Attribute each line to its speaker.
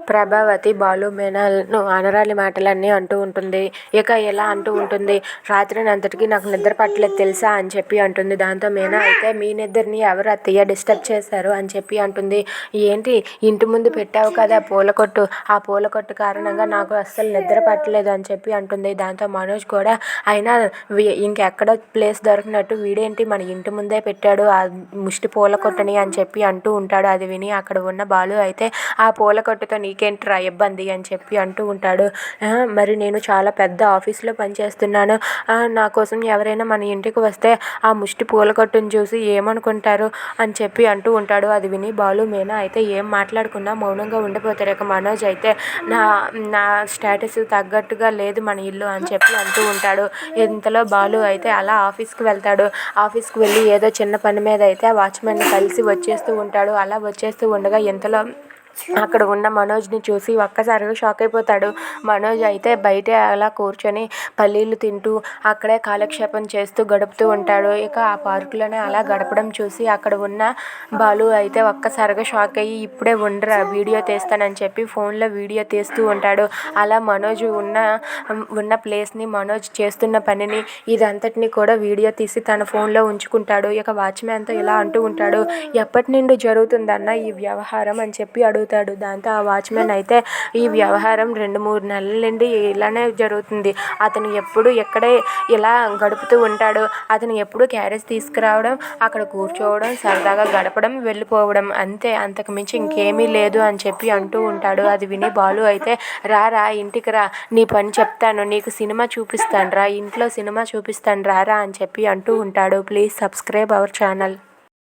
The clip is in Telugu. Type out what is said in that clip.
Speaker 1: ప్రభావతి బాలు మీనాను అనరాని మాటలన్నీ అంటూ ఉంటుంది. ఇక ఎలా అంటూ ఉంటుంది, రాత్రినంతటికీ నాకు నిద్ర పట్టలేదు తెలుసా అని చెప్పి అంటుంది. దాంతో మీనా అయితే మీ నిద్రని ఎవరు అత్తయ్య డిస్టర్బ్ చేశారు అని చెప్పి అంటుంది. ఏంటి ఇంటి ముందు పెట్టావు కదా పూల కొట్టు, ఆ పూల కొట్టు కారణంగా నాకు అస్సలు నిద్ర పట్టలేదు అని చెప్పి అంటుంది. దాంతో మనోజ్ కూడా అయినా ఇంకెక్కడ ప్లేస్ దొరికినట్టు వీడేంటి మన ఇంటి ముందే పెట్టాడు ఆ ముష్టి పూల కొట్టని అని చెప్పి అంటూ ఉంటాడు. అది విని అక్కడ ఉన్న బాలు అయితే ఆ పూల కొట్టుతో నీకేంట్రా ఇబ్బంది అని చెప్పి అంటూ ఉంటాడు. మరి నేను చాలా పెద్ద ఆఫీస్లో పనిచేస్తున్నాను, నా కోసం ఎవరైనా మన ఇంటికి వస్తే ఆ ముష్టి పూల కొట్టుని చూసి ఏమనుకుంటారు అని చెప్పి అంటూ ఉంటాడు. అది విని బాలు మీనా అయితే ఏం మాట్లాడకుండా మౌనంగా ఉండిపోతారు. ఇక మనోజ్ అయితే నా నా స్టేటస్ తగ్గట్టుగా లేదు మన ఇల్లు అని చెప్పి అంటూ ఉంటాడు. ఇంతలో బాలు అయితే అలా ఆఫీస్కి వెళ్తాడు. ఆఫీస్కి వెళ్ళి ఏదో చిన్న పని మీద అయితే వాచ్మెన్ని కలిసి వచ్చేస్తూ ఉంటాడు. అలా వచ్చేస్తూ ఉండగా ఇంతలో అక్కడ ఉన్న మనోజ్ని చూసి ఒక్కసారిగా షాక్ అయిపోతాడు. మనోజ్ అయితే బయటే అలా కూర్చొని పల్లీలు తింటూ అక్కడే కాలక్షేపం చేస్తూ గడుపుతూ ఉంటాడు. ఇక ఆ పార్కులోనే అలా గడపడం చూసి అక్కడ ఉన్న బాలు అయితే ఒక్కసారిగా షాక్ అయ్యి ఇప్పుడే ఉండరా వీడియో తీస్తానని చెప్పి ఫోన్లో వీడియో తీస్తూ ఉంటాడు. అలా మనోజ్ ఉన్న ప్లేస్ని, మనోజ్ చేస్తున్న పనిని ఇదంతటిని కూడా వీడియో తీసి తన ఫోన్లో ఉంచుకుంటాడు. ఇక వాచ్మ్యాన్తో ఇలా అంటూ ఉంటాడు, ఎప్పటి నుండి జరుగుతుందన్న ఈ వ్యవహారం అని చెప్పి అడుగుతాడు. దాంతో ఆ వాచ్మెన్ అయితే ఈ వ్యవహారం 2-3 నెలల నుండి ఇలానే జరుగుతుంది, అతను ఎప్పుడు ఎక్కడే ఇలా గడుపుతూ ఉంటాడు, అతను ఎప్పుడు క్యారేజ్ తీసుకురావడం, అక్కడ కూర్చోవడం, సరదాగా గడపడం, వెళ్ళిపోవడం అంతే, అంతకు మించి ఇంకేమీ లేదు అని చెప్పి అంటూ ఉంటాడు. అది విని బాలు అయితే రారా ఇంటికి రా, నీ పని చెప్తాను, నీకు సినిమా చూపిస్తాను రా, ఇంట్లో సినిమా చూపిస్తాను రారా అని చెప్పి అంటూ ఉంటాడు. Please subscribe our channel.